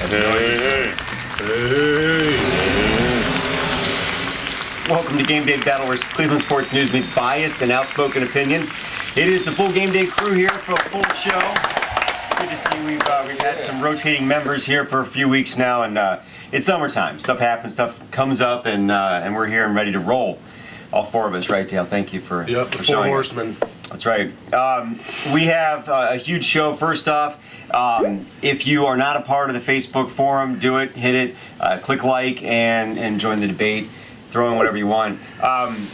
Hey. Welcome to Game Day Battle, where Cleveland sports news meets biased and outspoken opinion. It is the full Game Day crew here for a full show. It's good to see we've had some rotating members here for a few weeks now, and it's summertime. Stuff happens, stuff comes up, and we're here and ready to roll. All four of us, right, Dale? Thank you for the four horsemen. That's right. We have a huge show. First off, if you are not a part of the Facebook forum, do it, hit it, click like, and join the debate. Throw in whatever you want.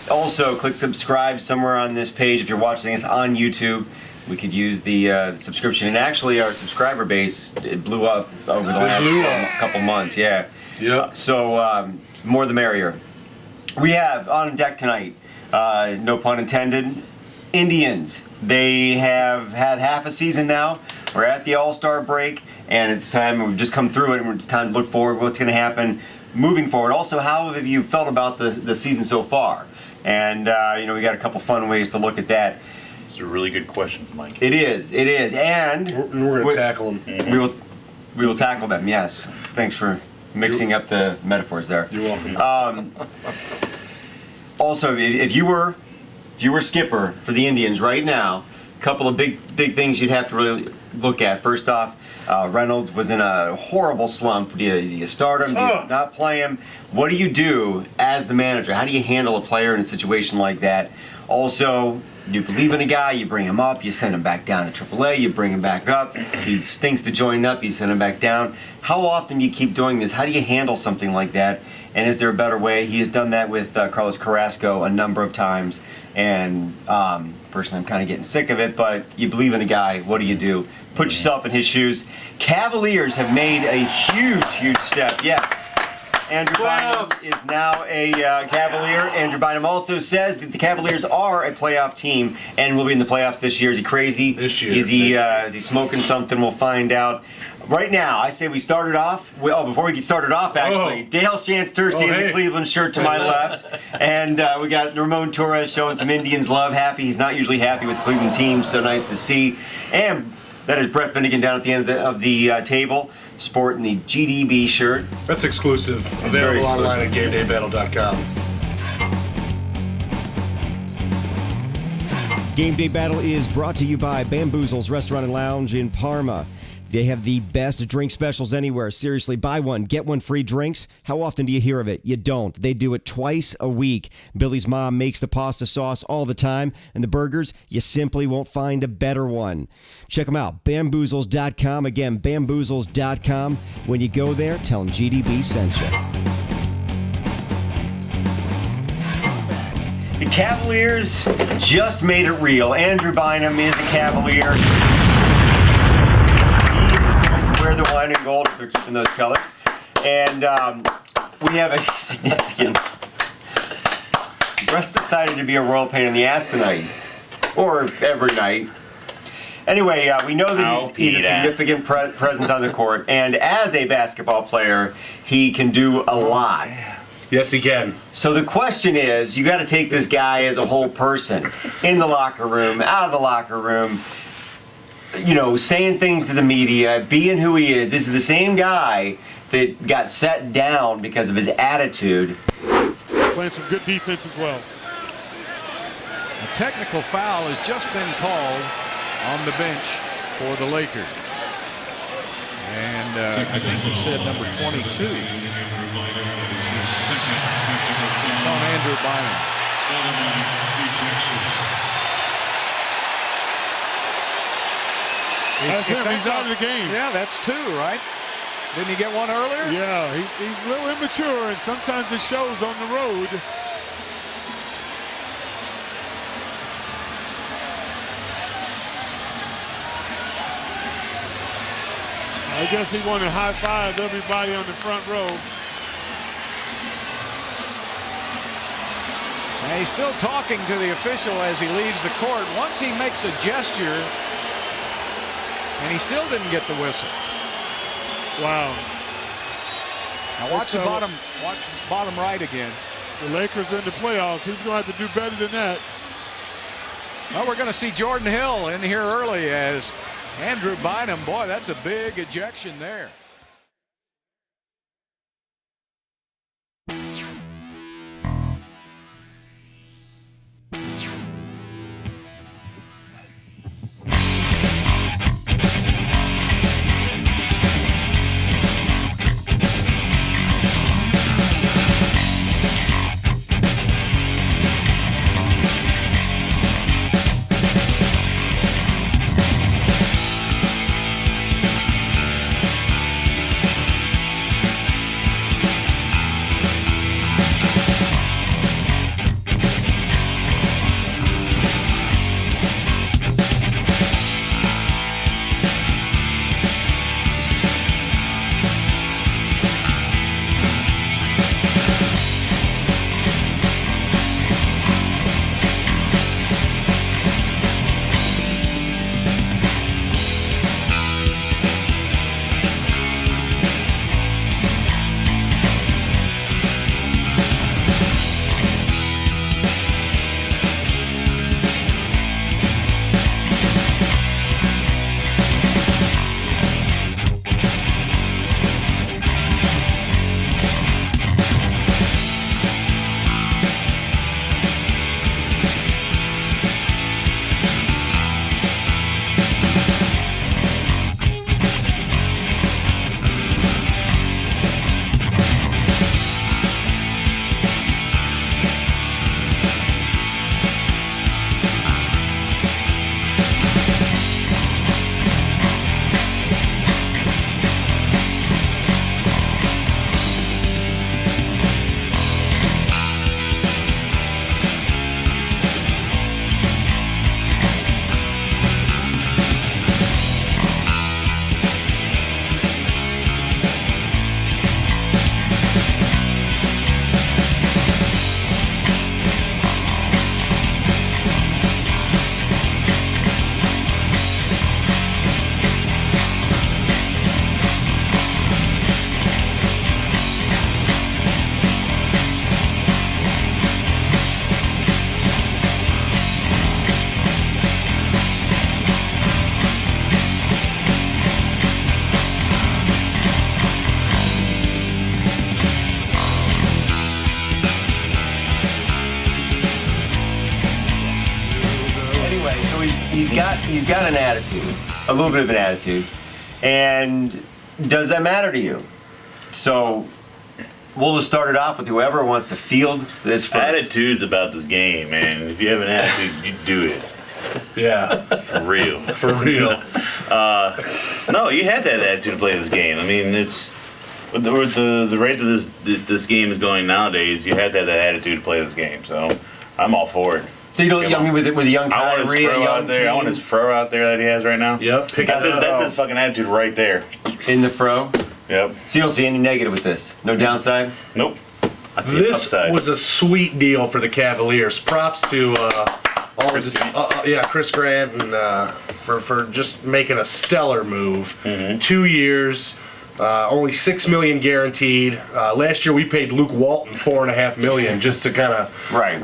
Also, click subscribe somewhere on this page if you're watching us on YouTube. We could use the subscription. And actually, our subscriber base, it blew up over the last couple months. Yeah. So, more the merrier. We have on deck tonight, no pun intended, Indians. They have had half a season now. We're at the All-Star break, and it's time. We've just come through it, and it's time to look forward. What's going to happen moving forward? Also, how have you felt about the season so far? And we got a couple fun ways to look at that. It's a really good question, Mike. It is, and we're going to tackle them. Mm-hmm. We will tackle them. Yes. Thanks for mixing up the metaphors there. You're welcome. Also, if you were skipper for the Indians right now, a couple of big things you'd have to really look at. First off, Reynolds was in a horrible slump. Do you start him? Do you not play him? What do you do as the manager? How do you handle a player in a situation like that? Also, you believe in a guy, you bring him up, you send him back down to AAA, you bring him back up. He stinks to join up, you send him back down. How often do you keep doing this? How do you handle something like that? And is there a better way? He has done that with Carlos Carrasco a number of times. And personally, I'm kind of getting sick of it, but you believe in a guy, what do you do? Put yourself in his shoes. Cavaliers have made a huge step. Yes. Andrew Bynum is now a Cavalier. Andrew Bynum also says that the Cavaliers are a playoff team and will be in the playoffs this year. Is he crazy? This year. Is he smoking something? We'll find out. Right now, I say we started off. Before we get started off, actually, Dale Shantz-Tercy in the Cleveland shirt to my left, and we got Ramon Torres showing some Indians love. Happy. He's not usually happy with the Cleveland team, so nice to see. And that is Brett Finnegan down at the end of the table, sporting the GDB shirt. That's exclusive. Available online at GameDayBattle.com. Game Day Battle is brought to you by Bamboozle's Restaurant and Lounge in Parma. They have the best drink specials anywhere. Seriously, buy one, get one free drinks. How often do you hear of it? You don't. They do it twice a week. Billy's mom makes the pasta sauce all the time. And the burgers, you simply won't find a better one. Check them out, bamboozles.com. Again, bamboozles.com. When you go there, tell them GDB sent you. The Cavaliers just made it real. Andrew Bynum is the Cavalier. Wear the wine and gold if they're keeping those colors. And we have a significant... Russ decided to be a royal pain in the ass tonight. Or every night. Anyway, we know that he's a significant presence on the court. And as a basketball player, he can do a lot. Yes, he can. So the question is, you got to take this guy as a whole person. In the locker room, out of the locker room. Saying things to the media, being who he is. This is the same guy that got set down because of his attitude. Playing some good defense as well. A technical foul has just been called on the bench for the Lakers. And I think he said number 22. It's on Andrew Bynum. That's him. He's out of the game. Yeah, that's two, right? Didn't he get one earlier? Yeah, he's a little immature, and sometimes it shows on the road. I guess he wanted to high-five everybody on the front row. And he's still talking to the official as he leaves the court. Once he makes a gesture, and he still didn't get the whistle. Wow. Now watch the bottom right again. The Lakers in the playoffs. He's going to have to do better than that. Well, we're going to see Jordan Hill in here early as Andrew Bynum. Boy, that's a big ejection there. he's got an attitude, a little bit of an attitude. And does that matter to you? So we'll just start it off with whoever wants to field this first. Attitude's about this game, man. If you have an attitude, you do it. Yeah. For real. For real. No, you had that attitude to play this game. I mean, it's with the rate that this game is going nowadays. You had to have that attitude to play this game. So I'm all for it. So you don't, I mean, with a young I want his Kyrie, a throw young out there. I want his throw out there that he has right now. Yep. That's his fucking attitude right there. in the fro. Yep. So you don't see any negative with this? No downside? Nope. I see This upside. was a sweet deal for the Cavaliers. Props to Chris Grant and for just making a stellar move. 2 years, only $6 million guaranteed. Last year we paid Luke Walton $4.5 million just to kind of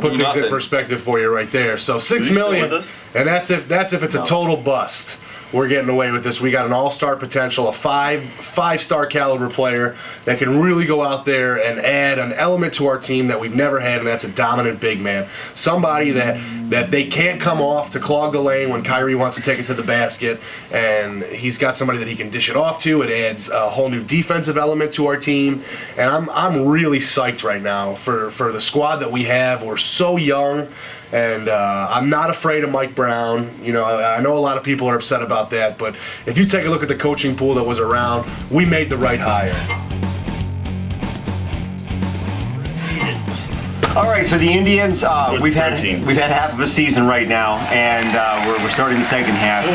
put things in perspective for you right there. So $6 million, and that's if it's a total bust. We're getting away with this. We got an all-star potential, a five-star caliber player that can really go out there and add an element to our team that we've never had, and that's a dominant big man. Somebody that they can't come off to clog the lane when Kyrie wants to take it to the basket, and he's got somebody that he can dish it off to. It adds a whole new defensive element to our team, and I'm really psyched right now for the squad that we have. We're so young. And I'm not afraid of Mike Brown. You know, I know a lot of people are upset about that, but if you take a look at the coaching pool that was around, we made the right hire. All right, so the Indians, we've had half of a season right now, and we're starting the second half.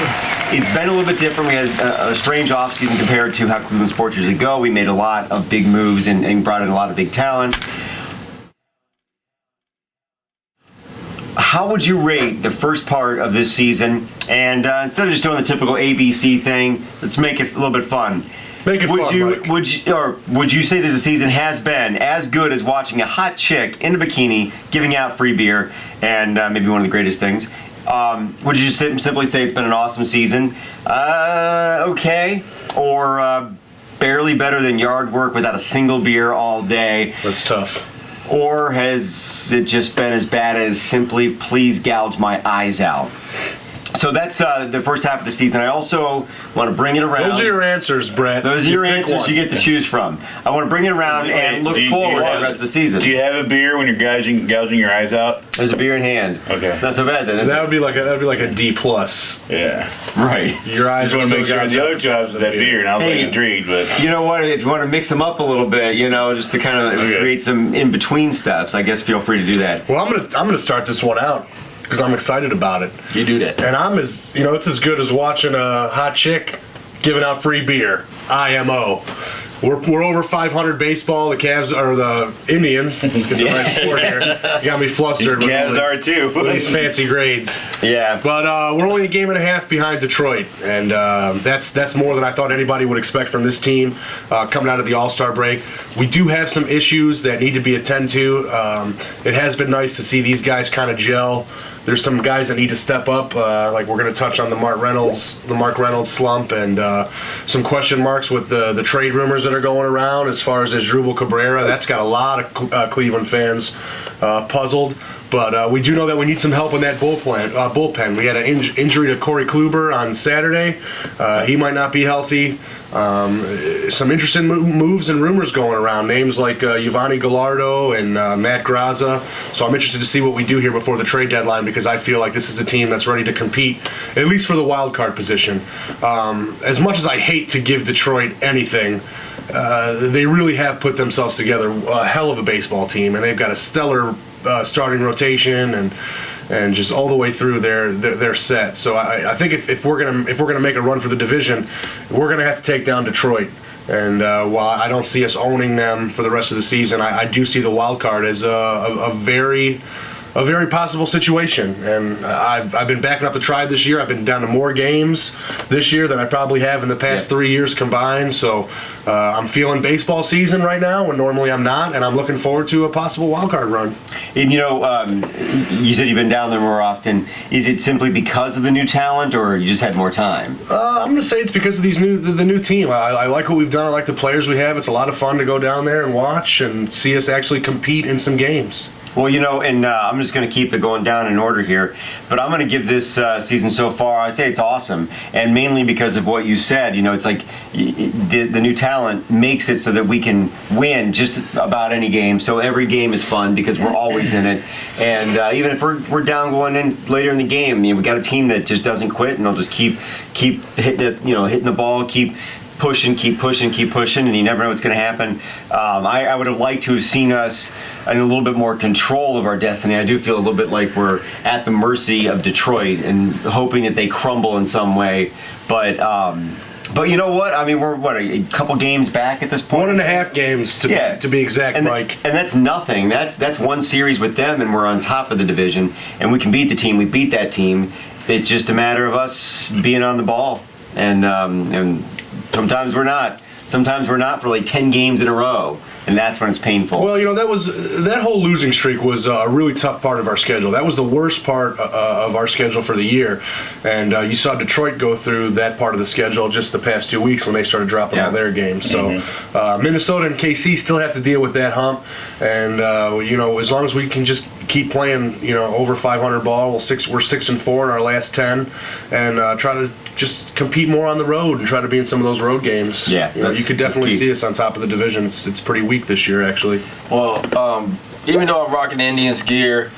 It's been a little bit different. We had a strange offseason compared to how Cleveland sports usually go. We made a lot of big moves and brought in a lot of big talent. How would you rate the first part of this season? And instead of just doing the typical ABC thing, let's make it a little bit fun. Make it fun, Mike. Would you say that the season has been as good as watching a hot chick in a bikini giving out free beer and maybe one of the greatest things? Would you just simply say it's been an awesome season? Okay. Or barely better than yard work without a single beer all day? That's tough. Or has it just been as bad as simply please gouge my eyes out? So that's the first half of the season. I also want to bring it around. Those are your answers, Brett. Those are your answers you get to choose from. I want to bring it around and look forward to the rest of the season. Do you have a beer when you're gouging your eyes out? There's a beer in hand. Okay. It's not so bad then, is That it? would be like a D plus. Yeah. Right. Your eyes I just want to make sure the other jobs jobs with that beer, and I was like intrigued, but You know what? If you want to mix them up a little bit, you know, just to kind of create some in-between steps, I guess feel free to do that. Well, I'm gonna start this one out because I'm excited about it. You do that. And it's as good as watching a hot chick giving out free beer. IMO. We're over 500 baseball. The Cavs are the Indians. Let's get the right sport here. You got me flustered. The Cavs are too. With these fancy grades. Yeah. But we're only a game and a half behind Detroit, and that's more than I thought anybody would expect from this team coming out of the All-Star break. We do have some issues that need to be attended to. It has been nice to see these guys kind of gel. There's some guys that need to step up, like we're going to touch on the Mark Reynolds slump, and some question marks with the trade rumors that are going around as far as Asdrubal Cabrera. That's got a lot of Cleveland fans puzzled. But we do know that we need some help in that bullpen. We had an injury to Corey Kluber on Saturday. He might not be healthy. Some interesting moves and rumors going around. Names like Giovanni Gallardo and Matt Graza. So I'm interested to see what we do here before the trade deadline, because I feel like this is a team that's ready to compete, at least for the wild card position. As much as I hate to give Detroit anything, they really have put themselves together a hell of a baseball team, and they've got a stellar starting rotation and just all the way through they're set. So I think if we're gonna make a run for the division, we're gonna have to take down Detroit. And while I don't see us owning them for the rest of the season, I do see the wild card as a very possible situation. And I've been backing up the Tribe this year. I've been down to more games this year than I probably have in the past 3 years combined. So I'm feeling baseball season right now when normally I'm not, and I'm looking forward to a possible wild card run. And you know, you said you've been down there more often. Is it simply because of the new talent, or you just had more time? I'm going to say it's because of the new team. I like what we've done. I like the players we have. It's a lot of fun to go down there and watch and see us actually compete in some games. Well, and I'm just going to keep it going down in order here, but I'm going to give this season so far, I say it's awesome, and mainly because of what you said. It's like the new talent makes it so that we can win just about any game, so every game is fun because we're always in it, and even if we're down going in later in the game, we got a team that just doesn't quit, and they'll just keep hitting it, hitting the ball, keep pushing, and you never know what's going to happen. I would have liked to have seen us in a little bit more control of our destiny. I do feel a little bit like we're at the mercy of Detroit and hoping that they crumble in some way. But you know what? I mean, we're a couple games back at this point. 1.5 games to be exact, Mike. And that's nothing. That's one series with them, and we're on top of the division, and we can beat the team. We beat that team. It's just a matter of us being on the ball, and sometimes we're not. Sometimes we're not for like 10 games in a row, and that's when it's painful. Well, that whole losing streak was a really tough part of our schedule. That was the worst part of our schedule for the year, and you saw Detroit go through that part of the schedule just the past 2 weeks when they started dropping all their games. So Minnesota and KC still have to deal with that hump, and as long as we can just keep playing, over 500 ball, we're 6-4 in our last 10, and try to just compete more on the road and try to be in some of those road games. Yeah, you could definitely see us on top of the division. It's pretty weak this year, actually. Well, even though I'm rocking the Indians gear,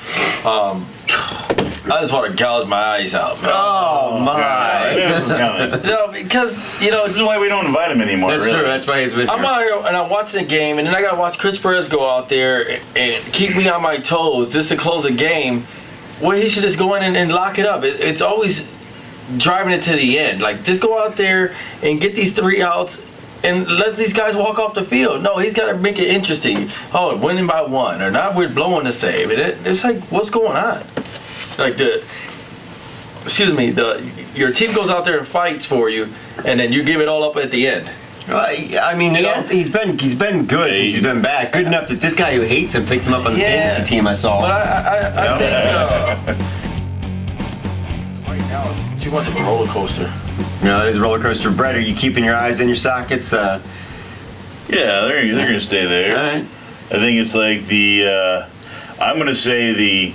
I just want to gouge my eyes out, man. Oh my! This is coming. Because This is why we don't invite him anymore. That's really. true. That's why he's with I'm you. out here and I'm watching the game, and then I gotta watch Chris Perez go out there and keep me on my toes just to close a game where he should just go in and lock it up. It's always driving it to the end. Like, just go out there and get these 3 outs and let these guys walk off the field. No, he's got to make it interesting. Oh, winning by 1, or not, we're blowing the save. And it's like, what's going on? Like your team goes out there and fights for you, and then you give it all up at the end. I mean, he's been good since he's been back. Good enough that this guy who hates him picked him up on the fantasy team I saw. But I think right now it's too much of a roller coaster. It is a roller coaster. Brett, are you keeping your eyes in your sockets? Yeah, they're going to stay there. All right. I think it's like I'm going to say the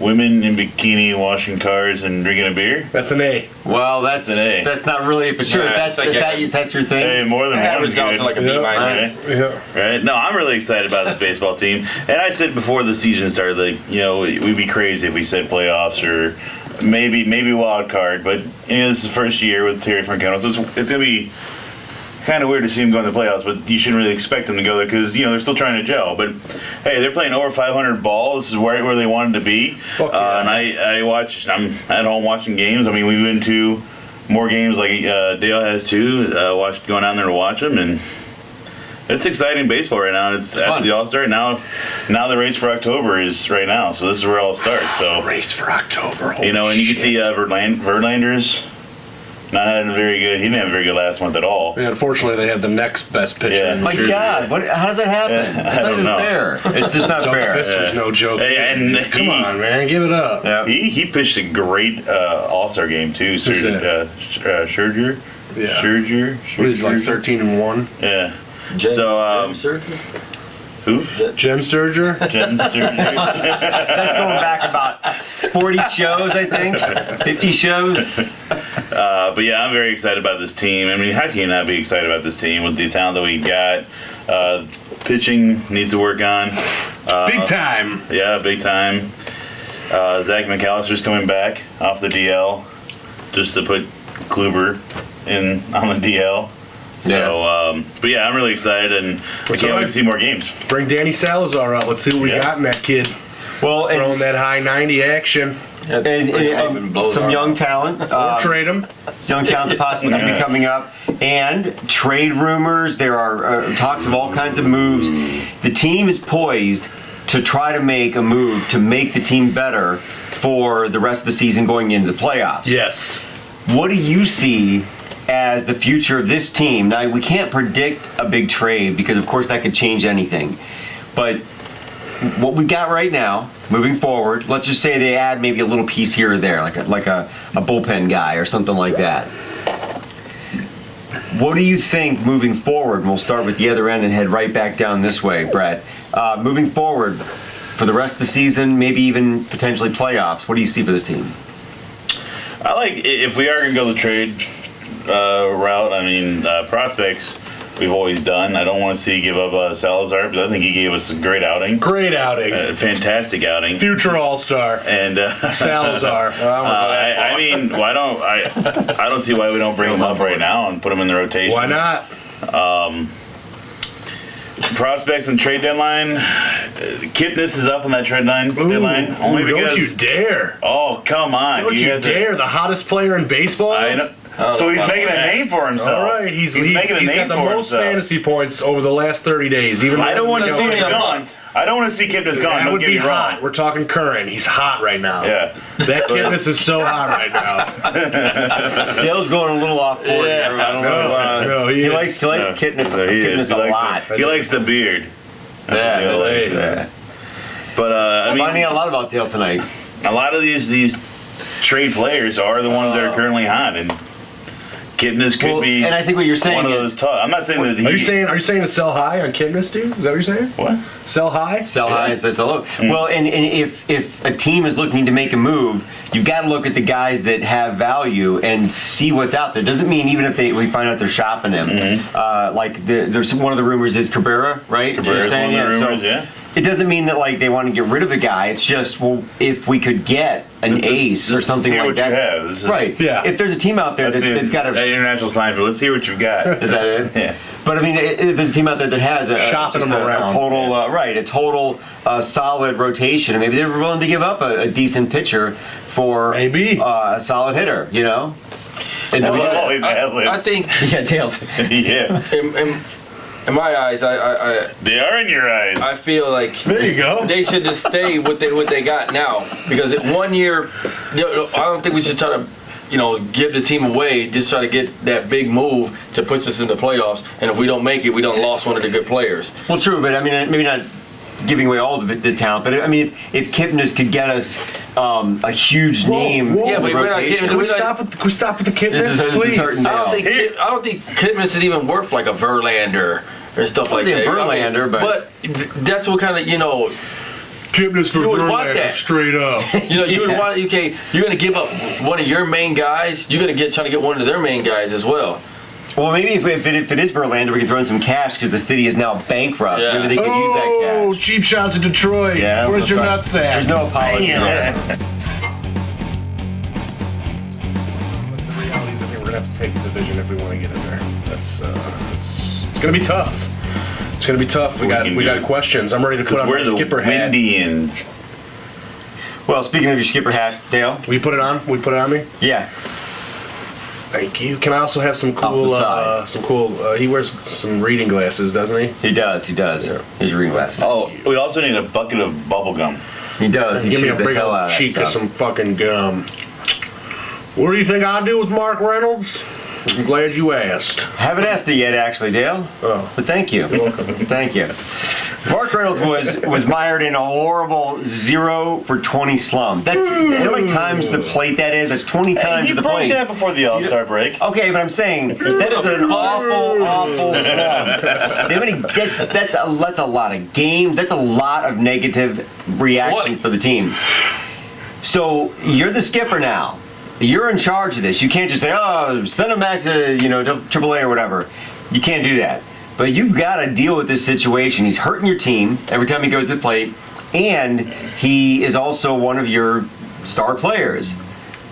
women in bikini washing cars and drinking a beer. That's an A. Well, that's an A. That's not really, but sure, Yeah, that's it's like that's your thing. Hey, more than one Average is down good. to like a B minus. Okay. Yeah. Right? No, I'm really excited about this baseball team. And I said before the season started, we'd be crazy if we said playoffs or maybe wild card. But this is the first year with Terry Francona, so it's going to be kind of weird to see him go in the playoffs. But you shouldn't really expect them to go there because they're still trying to gel. But hey, they're playing over 500 ball. This is where they wanted to be. Fuck yeah. And I'm at home watching games. I mean, we went to more games like Dale has too. Going down there to watch them, and it's exciting baseball right now. It's after the All-Star. Now the race for October is right now. So this is where it all starts. So Race for October. and you can see Verlander's not having he didn't have a very good last month at all. Yeah, unfortunately, they had the next best pitcher. Yeah. in the My Sure. God, how does that happen? Yeah, It's I not don't even know. fair. It's just not Doug fair. Fister's no joke. And Come on, man, give it up. Yeah. He pitched a great All-Star game too. that? Scherzer. Yeah. Scherzer. What is he, like 13-1? Yeah. Jen So who? Jen Sturger? Jen Scherzer. That's going back about 40 shows, I think. 50 shows. But yeah, I'm very excited about this team. I mean, how can you not be excited about this team with the talent that we got? Pitching needs to work on. Big time. Yeah, big time. Zach McAllister's coming back off the DL just to put Kluber on the DL. So, but yeah, I'm really excied, and I can't wait to see more games. Bring Danny Salazar out. Let's see what we got in that kid. Well, Throwing that high 90 action. and some young talent. Or trade him. Young talent that possibly could be coming up. And trade rumors. There are talks of all kinds of moves. The team is poised to try to make a move to make the team better for the rest of the season going into the playoffs. Yes. What do you see as the future of this team? Now, we can't predict a big trade because, of course, that could change anything. But what we got right now, moving forward, let's just say they add maybe a little piece here or there, like a bullpen guy or something like that. What do you think moving forward? And we'll start with the other end and head right back down this way, Brett. Moving forward, for the rest of the season, maybe even potentially playoffs? What do you see for this team? I like if we are going to go the trade route. I mean, prospects we've always done. I don't want to see give up Salazar, but I think he gave us a great outing. Great outing. Fantastic outing. Future All-Star. And Salazar. I mean, why don't I don't see why we don't bring him up right now and put him in the rotation. Why not? Prospects and trade deadline. Kipnis is up on that trade deadline. Only because. Don't you dare. Oh, come on. Don't you dare. The hottest player in baseball? I know. So he's making a name for himself. All right, he's making a name got the for most himself. fantasy points over the last 30 days. Even I don't want to see him a gone. month. I don't want to see Kipnis gone. That Don't would get be me hot. wrong. We're talking current. He's hot right now. Yeah. That Kipnis is so hot right now. Dale's going a little off board here. I don't know. No, he likes Kipnis a lot. He likes the beard. That's Yeah, what Dale likes. yeah. But I mean, Finding out a lot about Dale tonight. a lot of these trade players are the ones that are currently hot, and Kipnis could be. And I think what you're saying one of is those tough. I'm not saying that he. Are you saying to sell high on Kipnis, dude? Is that what you're saying? What? Sell high? sell high instead of sell low. Well, and if a team is looking to make a move, you've got to look at the guys that have value and see what's out there. Doesn't mean even if we find out they're shopping him. Like there's one of the rumors is Cabrera, right? Cabrera's one of the rumors, yeah. It doesn't mean that like they want to get rid of a guy. It's just, well, if we could get an ace or something like that. You have. This is, Right. Yeah. If there's a team out there that's got a international sign for. Let's hear what you've got. is that it? Yeah. But I mean, if there's a team out there that has Shopping them around. a total a total solid rotation, and maybe they're willing to give up a decent pitcher for Maybe. a solid hitter, you know. And Always ad libs. I think yeah, Tails. Yeah. in my eyes, They are in your eyes. I feel like There you go. they should just stay with what they got now, because 1 year, I don't think we should try to, give the team away. Just try to get that big move to push us into playoffs, and if we don't make it, we don't lost one of the good players. Well, true, but I mean, maybe not giving away all the talent, but I mean, if Kipnis could get us a huge name, whoa. Yeah, but we're not rotation. giving- Can we stop with the Kipnis, This is please? hurting I Dale. don't think Kipnis is even worth like a Verlander or stuff like say that. Verlander, but that's what kind of Kipnis for You would want Verlander, that. straight up. you would want. Okay, you're gonna give up one of your main guys. You're gonna trying to get one of their main guys as well. Well, maybe if it is Verlander, we can throw in some cash because the city is now bankrupt. Yeah. Maybe they could use that Oh, cash. cheap shots to Detroit. Yeah, Where's that's your right. nuts at? There's no apology. Damn. there. The reality is, I think we're gonna have to take the division if we want to get in there. That's it's gonna be tough. It's gonna be tough. We got questions. I'm ready to put on my We're the skipper hat. Windians. Well, speaking of your skipper hat, Dale. We put it on. We put it on me. Yeah. Thank you. Can I also have some cool? side. He wears some reading glasses, doesn't he? He does. Yeah. Here's your reading glasses. Oh, we also need a bucket of bubble gum. He does. He Give me a chews the big hell old out of that cheek of stuff. some fucking gum. What do you think I do with Mark Reynolds? I'm glad you asked. Haven't asked it yet, actually, Dale. Oh. But thank you. Thank you. Mark Reynolds was mired in a horrible 0 for 20 slump. That's you know how many times the plate that is? That's 20 times He the broke plate. that before the All-Star break. Okay, but I'm saying that is an awful slump. That's a lot of games. That's a lot of negative reaction for the team. So you're the skipper now. You're in charge of this. You can't just say, "Oh, send him back to AAA or whatever." You can't do that. But you've got to deal with this situation. He's hurting your team every time he goes to the plate, and he is also one of your star players.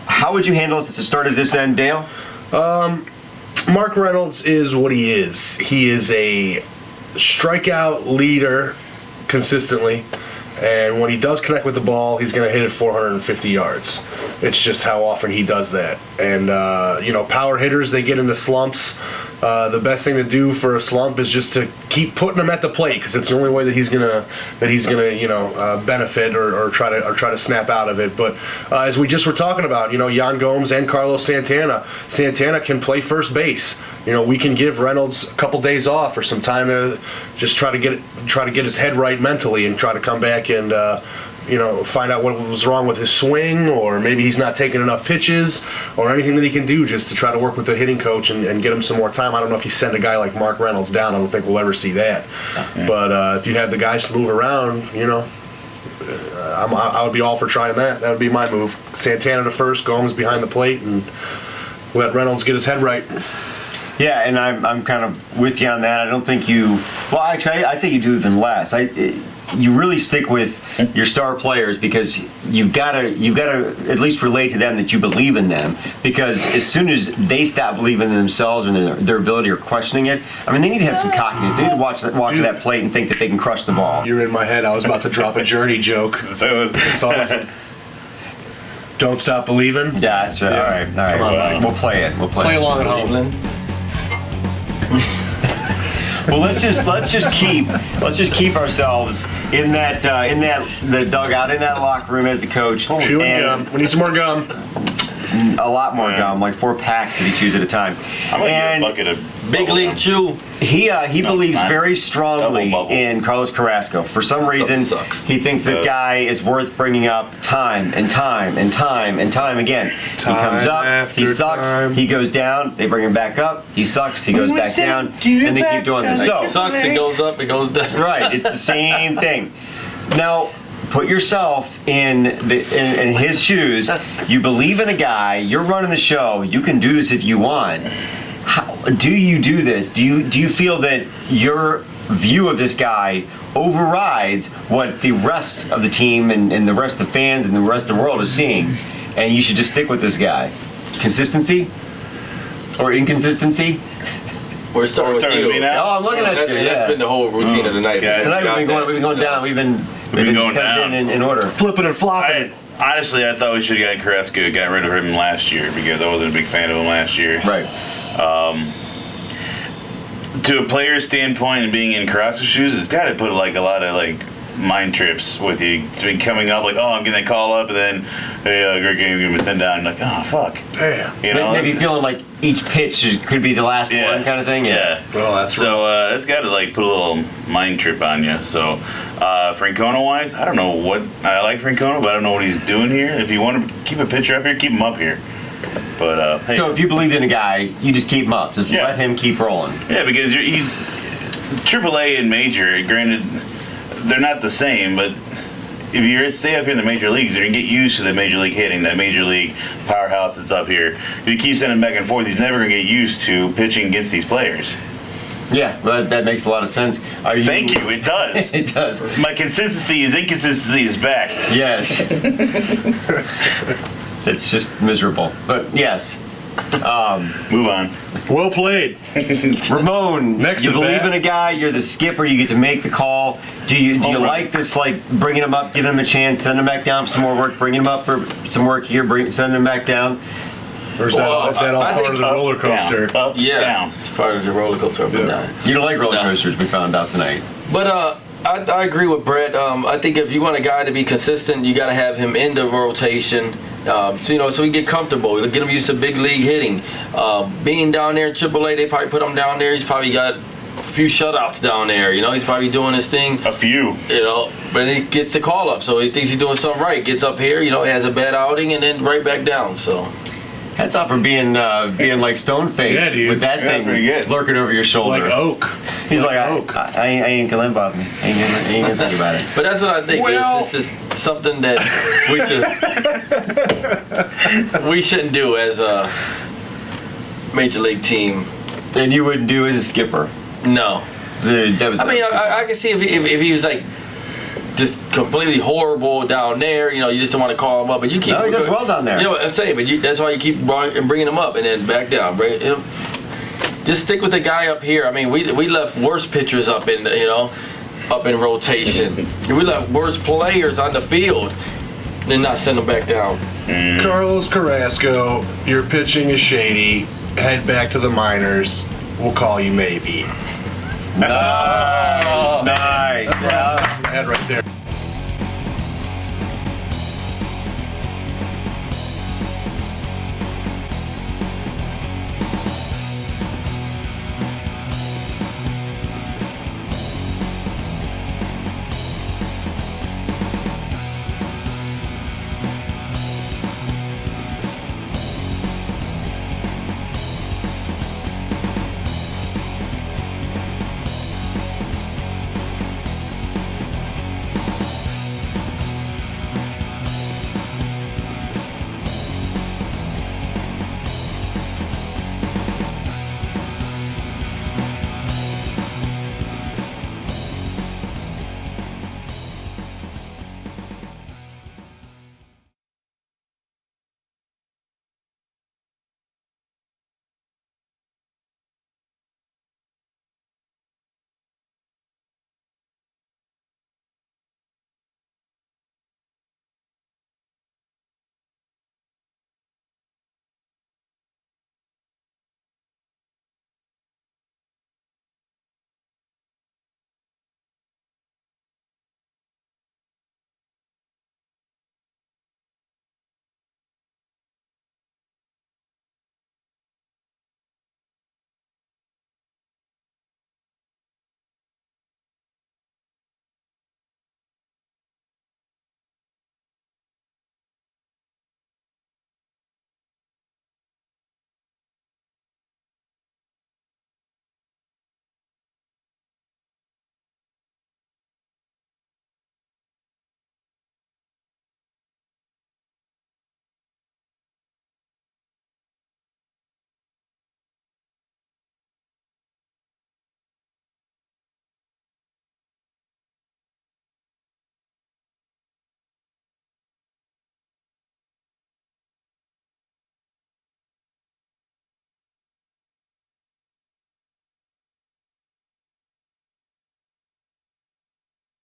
How would you handle this at the start of this end, Dale? Mark Reynolds is what he is. He is a strikeout leader consistently. And when he does connect with the ball, he's going to hit it 450 yards. It's just how often he does that. And, power hitters, they get into slumps. The best thing to do for a slump is just to keep putting him at the plate, because it's the only way that he's gonna benefit or try to snap out of it. But as we just were talking about, Yan Gomes and Carlos Santana can play first base. We can give Reynolds a couple days off or some time to just try to get his head right mentally and try to come back and find out what was wrong with his swing, or maybe he's not taking enough pitches, or anything that he can do just to try to work with the hitting coach and get him some more time. I don't know if you send a guy like Mark Reynolds down. I don't think we'll ever see that. But if you have the guys to move around, I would be all for trying that. That would be my move. Santana to first, Gomes behind the plate, and let Reynolds get his head right. Yeah, and I'm kind of with you on that. I don't think you. Well, actually, I say you do even less. You really stick with your star players because you've got to at least relate to them that you believe in them. Because as soon as they stop believing in themselves and their ability or questioning it, I mean, they need to have some cockiness. They need to walk to that plate and think that they can crush the ball. You're in my head. I was about to drop a Journey joke. It's awesome. Don't stop believing. Gotcha. Yeah. All right. Come on, buddy. We'll play it. Play along at home. Well, let's just keep ourselves in the dugout, in that locker room as the coach. Chewing gum. We need some more gum. A lot more gum, like 4 packs that he chews at a time. I'm gonna get a bucket of Big League Chew. He believes very strongly in Carlos Carrasco. For some reason, he thinks this guy is worth bringing up time and time and time and time again. He comes up, he sucks, he goes down, they bring him back up, he sucks, he goes back down, and they keep doing this. So sucks, it goes up, it goes down. Right, it's the same thing. Now, put yourself in his shoes. You believe in a guy, you're running the show, you can do this if you want. How do you do this? Do you feel that your view of this guy overrides what the rest of the team and the rest of the fans and the rest of the world is seeing, and you should just stick with this guy? Consistency or inconsistency? We're starting with you. Oh, I'm looking at you. That's been the whole routine of the night. Tonight we've been going down. We've been going down in order. Flipping and flopping. Honestly, I thought we should have gotten Carrasco, got rid of him last year because I wasn't a big fan of him last year. Right. To a player's standpoint and being in Carrasco's shoes, it's got to put like a lot of like mind trips with you. It's been coming up like, oh, I'm getting that call up, and then, hey, great game, you're going to send down. Like, oh, fuck. Damn. You know, maybe feeling like each pitch could be the last one kind of thing. Yeah. Well, that's so it's got to like put a little mind trip on you. So Francona wise, I don't know what I like Francona, but I don't know what he's doing here. If you want to keep a pitcher up here, keep him up here. But hey. So if you believe in a guy, you just keep him up. Just let him keep rolling. Yeah, because he's AAA and major. Granted, they're not the same, but if you stay up here in the major leagues, you're going to get used to the major league hitting, that major league powerhouse that's up here. If you keep sending him back and forth, he's never going to get used to pitching against these players. Yeah, well, that makes a lot of sense. Thank you, it does. It does. My inconsistency is back. Yes. It's just miserable. But yes. Move on. Well played. Ramon, Next you at believe bat. in a guy, you're the skipper, you get to make the call. Do you like this, like bringing him up, giving him a chance, sending him back down for some more work, bringing him up for some work here, sending him back down? Or is that all part of the roller coaster? Down, up, down. It's part of the roller coaster up and down. You don't like roller coasters, we found out tonight. But I agree with Brett. I think if you want a guy to be consistent, you got to have him in the rotation. So he get comfortable, get him used to big league hitting. Being down there in AAA, they probably put him down there. He's probably got a few shutouts down there. He's probably doing his thing. A few. But he gets the call up, so he thinks he's doing something right. Gets up here, he has a bad outing, and then right back down. So. Hats off for being like stone-faced with that thing lurking over your shoulder. Like oak. He's like oak. I ain't gonna let it bother me. I ain't gonna think about it. But that's what I think. It's just something that we shouldn't do as a major league team. And you wouldn't do as a skipper. No. I can see if he was like just completely horrible down there, you just don't want to call him up, but you keep. No, he does well down there. You know what I'm saying, but that's why you keep bringing him up and then back down. Just stick with the guy up here. I mean, we left worse pitchers up in rotation. We left worse players on the field, then not send them back down. Carlos Carrasco, your pitching is shady. Head back to the minors. We'll call you maybe. Nice. Head right there.